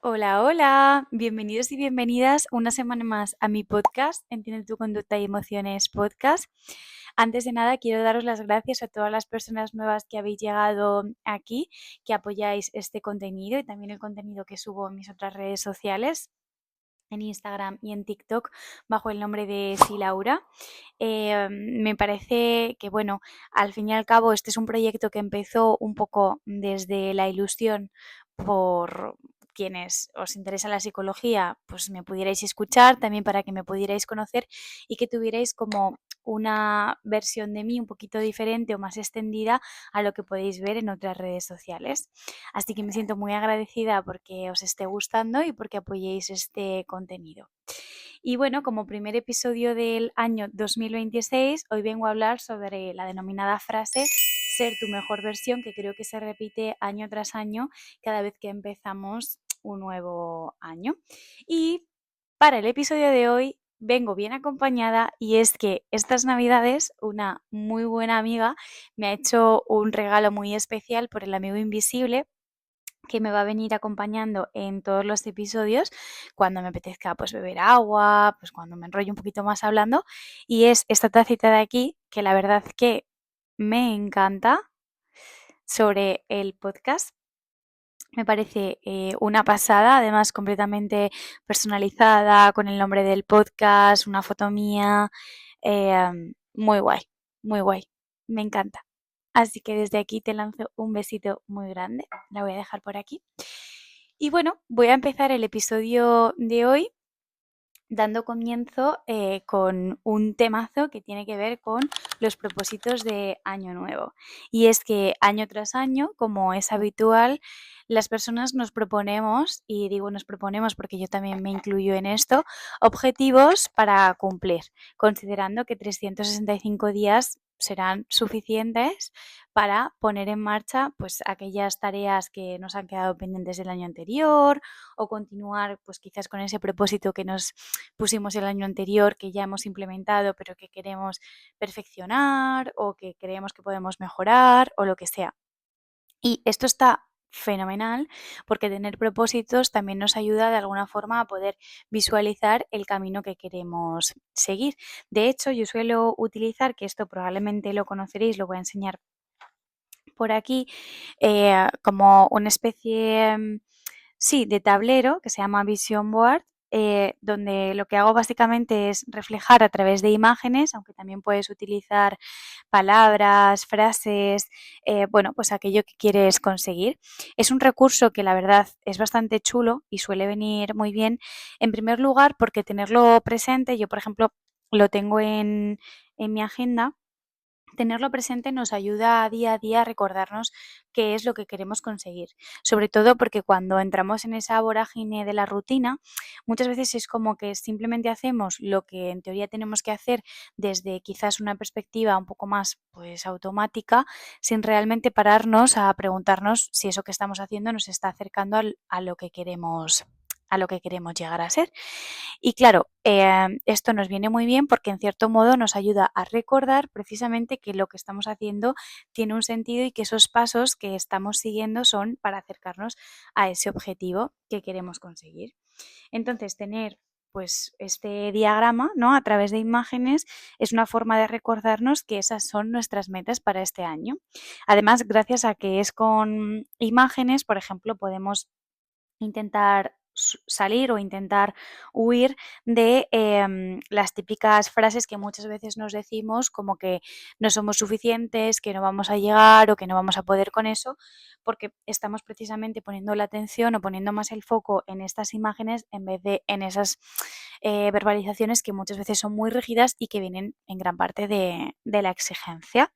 Hola, hola, bienvenidos y bienvenidas una semana más a mi podcast, Entiende tu conducta y emociones podcast. Antes de nada, quiero daros las gracias a todas las personas nuevas que habéis llegado aquí, que apoyáis este contenido y también el contenido que subo en mis otras redes sociales, en Instagram y en TikTok, bajo el nombre de Silaura. Me parece que, bueno, al fin y al cabo, este es un proyecto que empezó un poco desde la ilusión por quienes os interesa la psicología, pues me pudierais escuchar, también para que me pudierais conocer y que tuvierais como una versión de mí un poquito diferente o más extendida a lo que podéis ver en otras redes sociales. Así que me siento muy agradecida porque os esté gustando y porque apoyéis este contenido. Y bueno, como primer episodio del año 2026, hoy vengo a hablar sobre la denominada frase ser tu mejor versión, que creo que se repite año tras año cada vez que empezamos un nuevo año. Y para el episodio de hoy vengo bien acompañada y es que estas navidades una muy buena amiga me ha hecho un regalo muy especial por el amigo invisible que me va a venir acompañando en todos los episodios cuando me apetezca pues beber agua, pues cuando me enrollo un poquito más hablando, y es esta tacita de aquí que la verdad que me encanta sobre el podcast. Me parece una pasada, además completamente personalizada, con el nombre del podcast, una foto mía, muy guay, muy guay, me encanta. Así que desde aquí te lanzo un besito muy grande, la voy a dejar por aquí. Y bueno, voy a empezar el episodio de hoy dando comienzo con un temazo que tiene que ver con los propósitos de Año Nuevo. Y es que año tras año, como es habitual, las personas nos proponemos, y digo nos proponemos porque yo también me incluyo en esto, objetivos para cumplir, considerando que 365 días serán suficientes para poner en marcha pues aquellas tareas que nos han quedado pendientes del año anterior o continuar pues quizás con ese propósito que nos pusimos el año anterior, que ya hemos implementado pero que queremos perfeccionar o que creemos que podemos mejorar o lo que sea. Y esto está fenomenal porque tener propósitos también nos ayuda de alguna forma a poder visualizar el camino que queremos seguir. De hecho, yo suelo utilizar, que esto probablemente lo conoceréis, lo voy a enseñar por aquí, como una especie, sí, de tablero que se llama Vision Board, donde lo que hago básicamente es reflejar a través de imágenes, aunque también puedes utilizar palabras, frases, bueno, pues aquello que quieres conseguir. Es un recurso que la verdad es bastante chulo y suele venir muy bien, en primer lugar, porque tenerlo presente, yo por ejemplo lo tengo en mi agenda. Tenerlo presente nos ayuda a día a recordarnos qué es lo que queremos conseguir. Sobre todo porque cuando entramos en esa vorágine de la rutina, muchas veces es como que simplemente hacemos lo que en teoría tenemos que hacer desde quizás una perspectiva un poco más pues automática, sin realmente pararnos a preguntarnos si eso que estamos haciendo nos está acercando a lo que queremos llegar a ser. Y claro, esto nos viene muy bien porque en cierto modo nos ayuda a recordar precisamente que lo que estamos haciendo tiene un sentido y que esos pasos que estamos siguiendo son para acercarnos a ese objetivo que queremos conseguir. Entonces, tener pues este diagrama, ¿no? A través de imágenes es una forma de recordarnos que esas son nuestras metas para este año. Además, gracias a que es con imágenes, por ejemplo, podemos intentar salir o intentar huir de las típicas frases que muchas veces nos decimos como que no somos suficientes, que no vamos a llegar o que no vamos a poder con eso, porque estamos precisamente poniendo la atención o poniendo más el foco en estas imágenes en vez de en esas verbalizaciones que muchas veces son muy rígidas y que vienen en gran parte de la exigencia.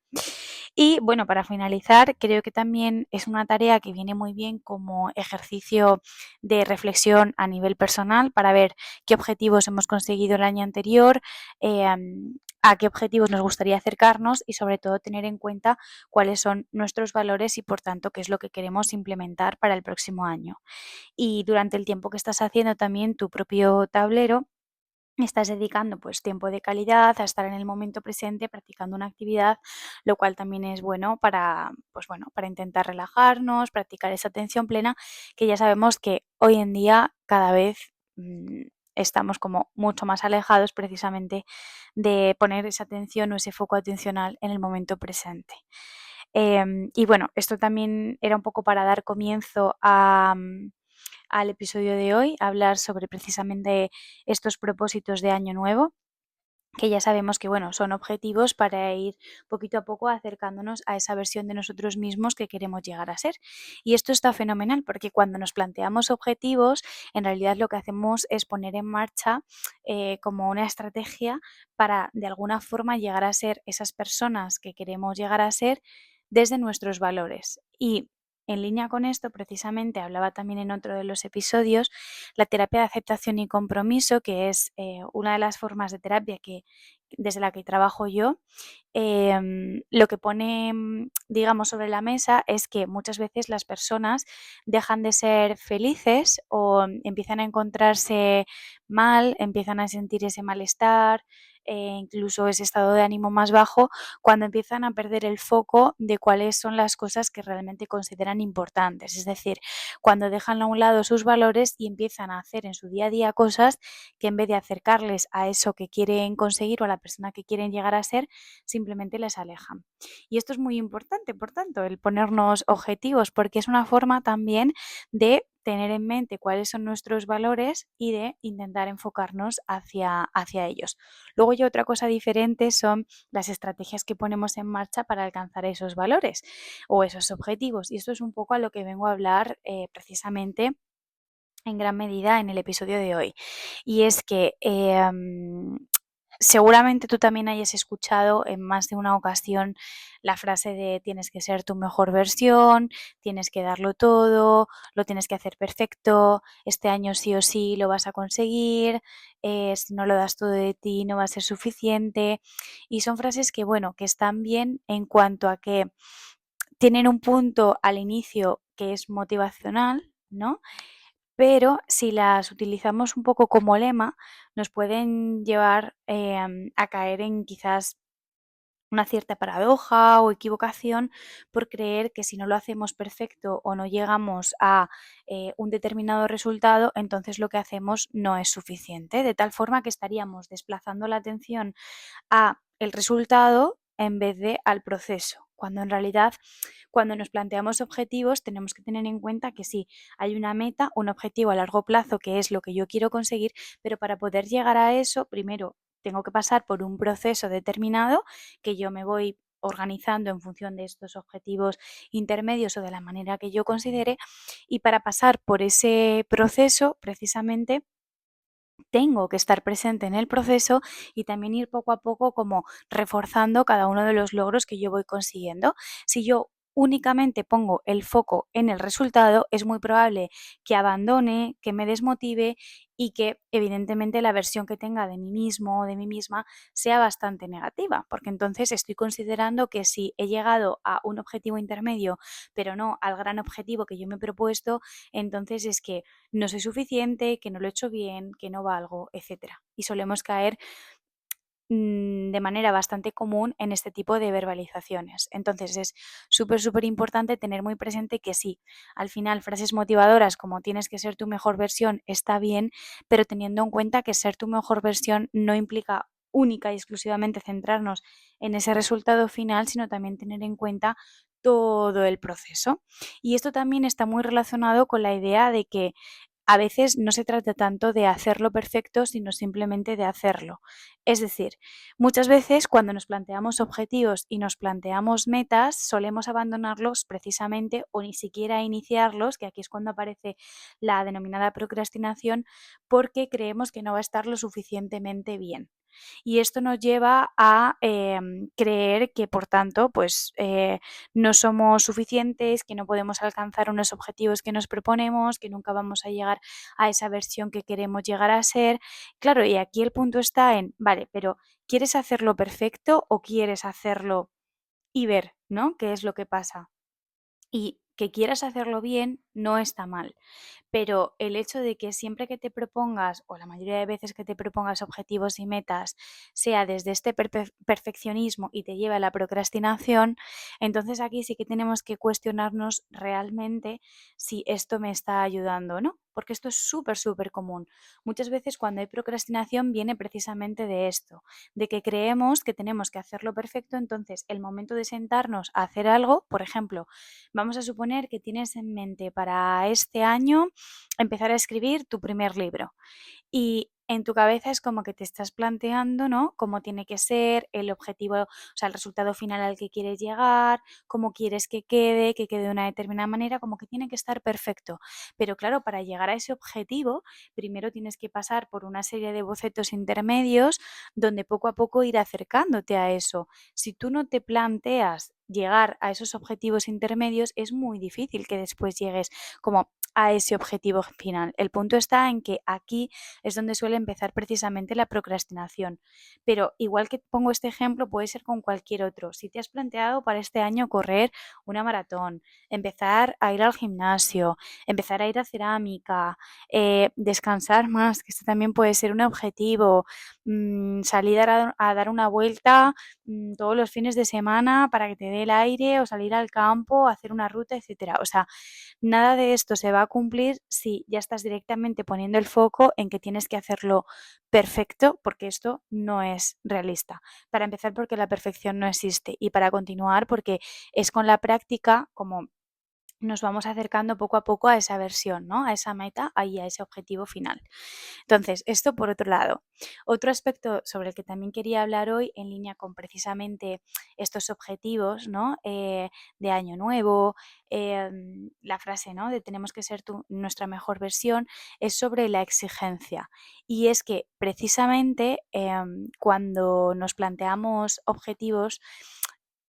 Y bueno, para finalizar, creo que también es una tarea que viene muy bien como ejercicio de reflexión a nivel personal para ver qué objetivos hemos conseguido el año anterior, a qué objetivos nos gustaría acercarnos y sobre todo tener en cuenta cuáles son nuestros valores y por tanto qué es lo que queremos implementar para el próximo año. Y durante el tiempo que estás haciendo también tu propio tablero, estás dedicando pues tiempo de calidad a estar en el momento presente practicando una actividad, lo cual también es bueno para, pues bueno, para intentar relajarnos, practicar esa atención plena, que ya sabemos que hoy en día cada vez estamos como mucho más alejados precisamente de poner esa atención o ese foco atencional en el momento presente. Y bueno, esto también era un poco para dar comienzo al episodio de hoy, hablar sobre precisamente estos propósitos de año nuevo, que ya sabemos que bueno, son objetivos para ir poquito a poco acercándonos a esa versión de nosotros mismos que queremos llegar a ser. Y esto está fenomenal porque cuando nos planteamos objetivos, en realidad lo que hacemos es poner en marcha como una estrategia para de alguna forma llegar a ser esas personas que queremos llegar a ser desde nuestros valores. Y en línea con esto, precisamente, hablaba también en otro de los episodios, la terapia de aceptación y compromiso, que es una de las formas de terapia desde la que trabajo yo. Lo que pone, digamos, sobre la mesa es que muchas veces las personas dejan de ser felices o empiezan a encontrarse mal, empiezan a sentir ese malestar, incluso ese estado de ánimo más bajo, cuando empiezan a perder el foco de cuáles son las cosas que realmente consideran importantes. Es decir, cuando dejan a un lado sus valores y empiezan a hacer en su día a día cosas que en vez de acercarles a eso que quieren conseguir o a la persona que quieren llegar a ser, simplemente les alejan. Y esto es muy importante, por tanto, el ponernos objetivos, porque es una forma también de tener en mente cuáles son nuestros valores y de intentar enfocarnos hacia ellos. Luego ya otra cosa diferente son las estrategias que ponemos en marcha para alcanzar esos valores o esos objetivos. Y esto es un poco a lo que vengo a hablar precisamente en gran medida en el episodio de hoy. Y es que seguramente tú también hayas escuchado en más de una ocasión la frase de tienes que ser tu mejor versión, tienes que darlo todo, lo tienes que hacer perfecto, este año sí o sí lo vas a conseguir, si no lo das todo de ti no va a ser suficiente. Y son frases que, bueno, que están bien en cuanto a que tienen un punto al inicio que es motivacional, ¿no? Pero si las utilizamos un poco como lema, nos pueden llevar a caer en quizás una cierta paradoja o equivocación por creer que si no lo hacemos perfecto o no llegamos a un determinado resultado, entonces lo que hacemos no es suficiente, de tal forma que estaríamos desplazando la atención a el resultado en vez de al proceso, cuando en realidad cuando nos planteamos objetivos tenemos que tener en cuenta que sí, hay una meta, un objetivo a largo plazo que es lo que yo quiero conseguir, pero para poder llegar a eso, primero tengo que pasar por un proceso determinado que yo me voy organizando en función de estos objetivos intermedios o de la manera que yo considere, y para pasar por ese proceso precisamente tengo que estar presente en el proceso y también ir poco a poco como reforzando cada uno de los logros que yo voy consiguiendo. Si yo únicamente pongo el foco en el resultado, es muy probable que abandone, que me desmotive y que evidentemente la versión que tenga de mí mismo o de mí misma sea bastante negativa, porque entonces estoy considerando que si he llegado a un objetivo intermedio, pero no al gran objetivo que yo me he propuesto, entonces es que no soy suficiente, que no lo he hecho bien, que no valgo, etcétera. Y solemos caer de manera bastante común en este tipo de verbalizaciones. Entonces es súper, súper importante tener muy presente que sí, al final frases motivadoras como tienes que ser tu mejor versión está bien, pero teniendo en cuenta que ser tu mejor versión no implica única y exclusivamente centrarnos en ese resultado final, sino también tener en cuenta todo el proceso. Y esto también está muy relacionado con la idea de que a veces no se trata tanto de hacerlo perfecto, sino simplemente de hacerlo. Es decir, muchas veces cuando nos planteamos objetivos y nos planteamos metas, solemos abandonarlos precisamente o ni siquiera iniciarlos, que aquí es cuando aparece la denominada procrastinación, porque creemos que no va a estar lo suficientemente bien. Y esto nos lleva a creer que, por tanto, pues no somos suficientes, que no podemos alcanzar unos objetivos que nos proponemos, que nunca vamos a llegar a esa versión que queremos llegar a ser. Claro, y aquí el punto está en, vale, pero ¿quieres hacerlo perfecto o quieres hacerlo y ver, ¿no? ¿Qué es lo que pasa? Y que quieras hacerlo bien no está mal. Pero el hecho de que siempre que te propongas, o la mayoría de veces que te propongas objetivos y metas, sea desde este perfeccionismo y te lleve a la procrastinación, entonces aquí sí que tenemos que cuestionarnos realmente si esto me está ayudando o no, porque esto es súper, súper común. Muchas veces cuando hay procrastinación viene precisamente de esto, de que creemos que tenemos que hacerlo perfecto, entonces el momento de sentarnos a hacer algo, por ejemplo, vamos a suponer que tienes en mente para este año empezar a escribir tu primer libro. Y en tu cabeza es como que te estás planteando, ¿no? Cómo tiene que ser el objetivo, o sea, el resultado final al que quieres llegar, cómo quieres que quede de una determinada manera, como que tiene que estar perfecto. Pero claro, para llegar a ese objetivo, primero tienes que pasar por una serie de bocetos intermedios donde poco a poco ir acercándote a eso. Si tú no te planteas llegar a esos objetivos intermedios, es muy difícil que después llegues como a ese objetivo final. El punto está en que aquí es donde suele empezar precisamente la procrastinación. Pero igual que pongo este ejemplo, puede ser con cualquier otro. Si te has planteado para este año correr una maratón, empezar a ir al gimnasio, empezar a ir a cerámica, descansar más, que este también puede ser un objetivo, salir a dar una vuelta todos los fines de semana para que te dé el aire o salir al campo, hacer una ruta, etcétera. O sea, nada de esto se va a cumplir si ya estás directamente poniendo el foco en que tienes que hacerlo perfecto, porque esto no es realista. Para empezar, porque la perfección no existe y para continuar, porque es con la práctica como nos vamos acercando poco a poco a esa versión, ¿no? A esa meta y a ese objetivo final. Entonces, esto por otro lado. Otro aspecto sobre el que también quería hablar hoy, en línea con precisamente estos objetivos, ¿no? De año nuevo, la frase, ¿no? De tenemos que ser nuestra mejor versión, es sobre la exigencia. Y es que precisamente cuando nos planteamos objetivos,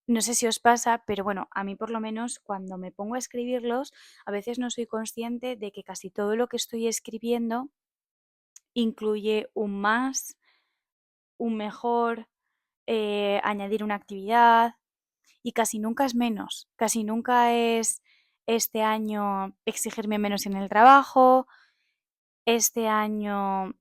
no sé si os pasa, pero bueno, a mí por lo menos cuando me pongo a escribirlos, a veces no soy consciente de que casi todo lo que estoy escribiendo incluye un más, un mejor, añadir una actividad y casi nunca es menos, casi nunca es este año exigirme menos en el trabajo, este año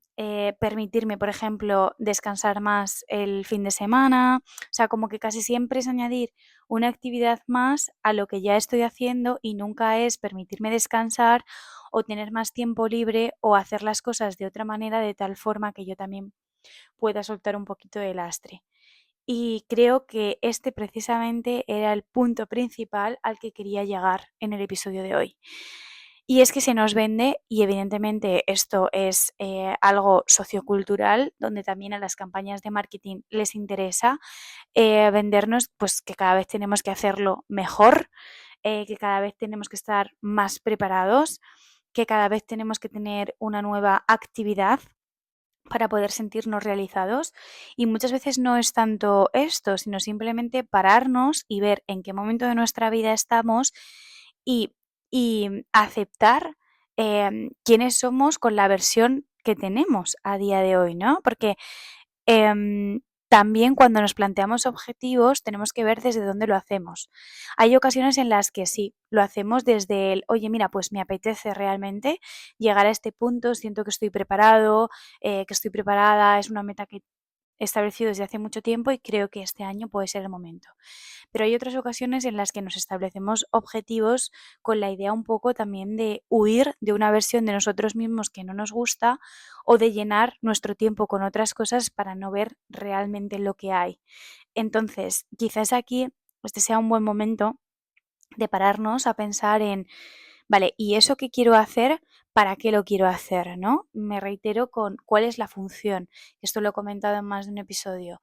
permitirme, por ejemplo, descansar más el fin de semana. O sea, como que casi siempre es añadir una actividad más a lo que ya estoy haciendo y nunca es permitirme descansar o tener más tiempo libre o hacer las cosas de otra manera de tal forma que yo también pueda soltar un poquito de lastre. Y creo que este precisamente era el punto principal al que quería llegar en el episodio de hoy. Y es que se nos vende, y evidentemente esto es algo sociocultural, donde también a las campañas de marketing les interesa vendernos pues que cada vez tenemos que hacerlo mejor, que cada vez tenemos que estar más preparados, que cada vez tenemos que tener una nueva actividad para poder sentirnos realizados. Y muchas veces no es tanto esto, sino simplemente pararnos y ver en qué momento de nuestra vida estamos y, y aceptar quiénes somos con la versión que tenemos a día de hoy, ¿no? Porque también cuando nos planteamos objetivos tenemos que ver desde dónde lo hacemos. Hay ocasiones en las que sí, lo hacemos desde el, oye, mira, pues me apetece realmente llegar a este punto, siento que estoy preparado, que estoy preparada, es una meta que he establecido desde hace mucho tiempo y creo que este año puede ser el momento. Pero hay otras ocasiones en las que nos establecemos objetivos con la idea un poco también de huir de una versión de nosotros mismos que no nos gusta o de llenar nuestro tiempo con otras cosas para no ver realmente lo que hay. Entonces, quizás aquí este sea un buen momento de pararnos a pensar en, vale, ¿y eso que quiero hacer? ¿Para qué lo quiero hacer? ¿No? Me reitero con cuál es la función. Esto lo he comentado en más de un episodio.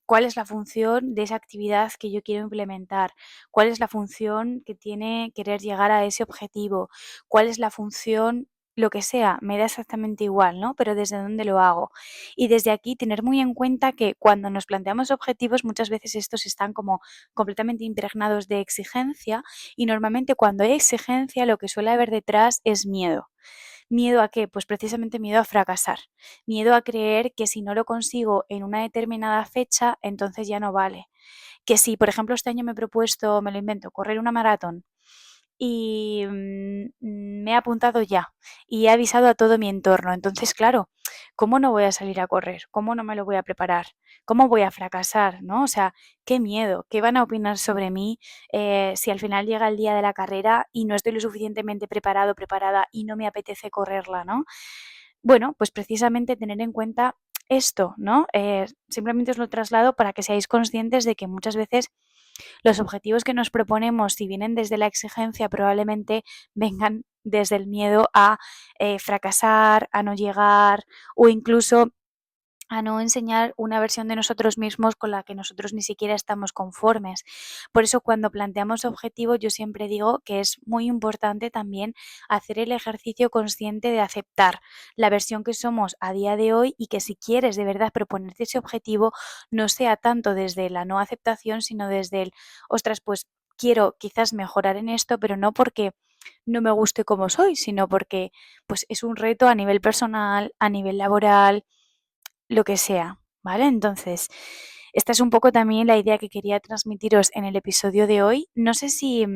¿Cuál es la función de esa actividad que yo quiero implementar? ¿Cuál es la función que tiene querer llegar a ese objetivo? ¿Cuál es la función? Lo que sea, me da exactamente igual, ¿no? Pero desde dónde lo hago. Y desde aquí tener muy en cuenta que cuando nos planteamos objetivos, muchas veces estos están como completamente impregnados de exigencia y normalmente cuando hay exigencia lo que suele haber detrás es miedo. ¿Miedo a qué? Pues precisamente miedo a fracasar. Miedo a creer que si no lo consigo en una determinada fecha, entonces ya no vale. Que si, por ejemplo, este año me he propuesto, me lo invento, correr una maratón y me he apuntado ya y he avisado a todo mi entorno. Entonces, claro, ¿cómo no voy a salir a correr? ¿Cómo no me lo voy a preparar? ¿Cómo voy a fracasar? ¿No? O sea, qué miedo, ¿qué van a opinar sobre mí si al final llega el día de la carrera y no estoy lo suficientemente preparado, preparada y no me apetece correrla, ¿no? Bueno, pues precisamente tener en cuenta esto, ¿no? Simplemente os lo traslado para que seáis conscientes de que muchas veces los objetivos que nos proponemos, si vienen desde la exigencia, probablemente vengan desde el miedo a fracasar, a no llegar o incluso a no enseñar una versión de nosotros mismos con la que nosotros ni siquiera estamos conformes. Por eso cuando planteamos objetivos yo siempre digo que es muy importante también hacer el ejercicio consciente de aceptar la versión que somos a día de hoy y que si quieres de verdad proponerte ese objetivo no sea tanto desde la no aceptación sino desde el, ostras, pues quiero quizás mejorar en esto, pero no porque no me guste como soy, sino porque pues es un reto a nivel personal, a nivel laboral, lo que sea, ¿vale? Entonces, esta es un poco también la idea que quería transmitiros en el episodio de hoy. No sé si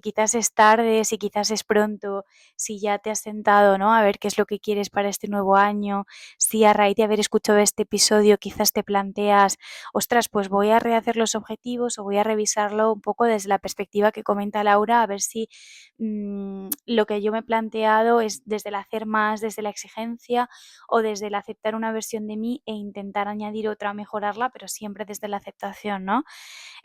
quizás es tarde, si quizás es pronto, si ya te has sentado, ¿no? A ver qué es lo que quieres para este nuevo año, si a raíz de haber escuchado este episodio quizás te planteas, ostras, pues voy a rehacer los objetivos o voy a revisarlo un poco desde la perspectiva que comenta Laura, a ver si lo que yo me he planteado es desde el hacer más, desde la exigencia o desde el aceptar una versión de mí e intentar añadir otra a mejorarla, pero siempre desde la aceptación, ¿no?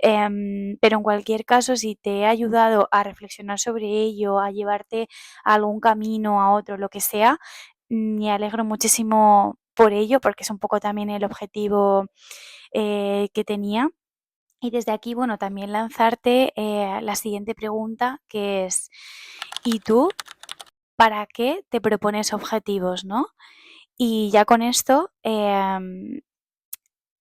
Pero en cualquier caso, si te he ayudado a reflexionar sobre ello, a llevarte a algún camino, a otro, lo que sea, me alegro muchísimo por ello, porque es un poco también el objetivo que tenía. Y desde aquí, bueno, también lanzarte la siguiente pregunta, que es, ¿y tú para qué te propones objetivos, no? Y ya con esto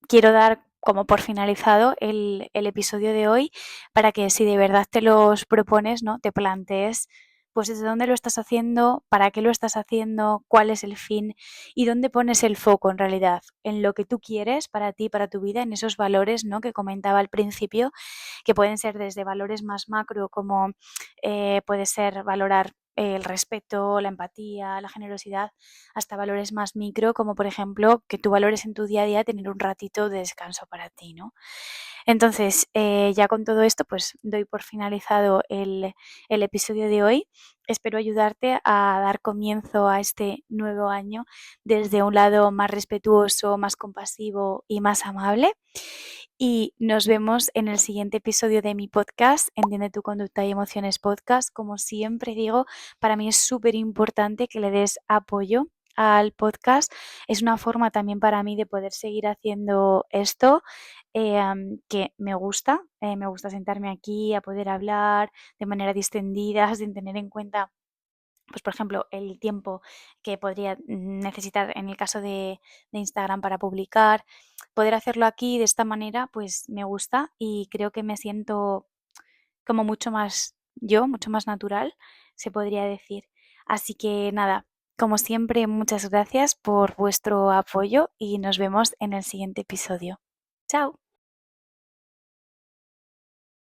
quiero dar como por finalizado el episodio de hoy para que si de verdad te los propones, ¿no? Te plantees pues desde dónde lo estás haciendo, para qué lo estás haciendo, cuál es el fin y dónde pones el foco en realidad, en lo que tú quieres para ti, para tu vida, en esos valores, ¿no? Que comentaba al principio, que pueden ser desde valores más macro como puede ser valorar el respeto, la empatía, la generosidad, hasta valores más micro, como por ejemplo que tú valores en tu día a día tener un ratito de descanso para ti, ¿no? Entonces, ya con todo esto, pues doy por finalizado el episodio de hoy. Espero ayudarte a dar comienzo a este nuevo año desde un lado más respetuoso, más compasivo y más amable. Y nos vemos en el siguiente episodio de mi podcast, Entiende tu conducta y emociones podcast. Como siempre digo, para mí es súper importante que le des apoyo al podcast. Es una forma también para mí de poder seguir haciendo esto que me gusta sentarme aquí a poder hablar de manera distendida, sin tener en cuenta pues por ejemplo, el tiempo que podría necesitar en el caso de Instagram para publicar, poder hacerlo aquí de esta manera, pues me gusta y creo que me siento como mucho más yo, mucho más natural, se podría decir. Así que nada, como siempre, muchas gracias por vuestro apoyo y nos vemos en el siguiente episodio. Chao.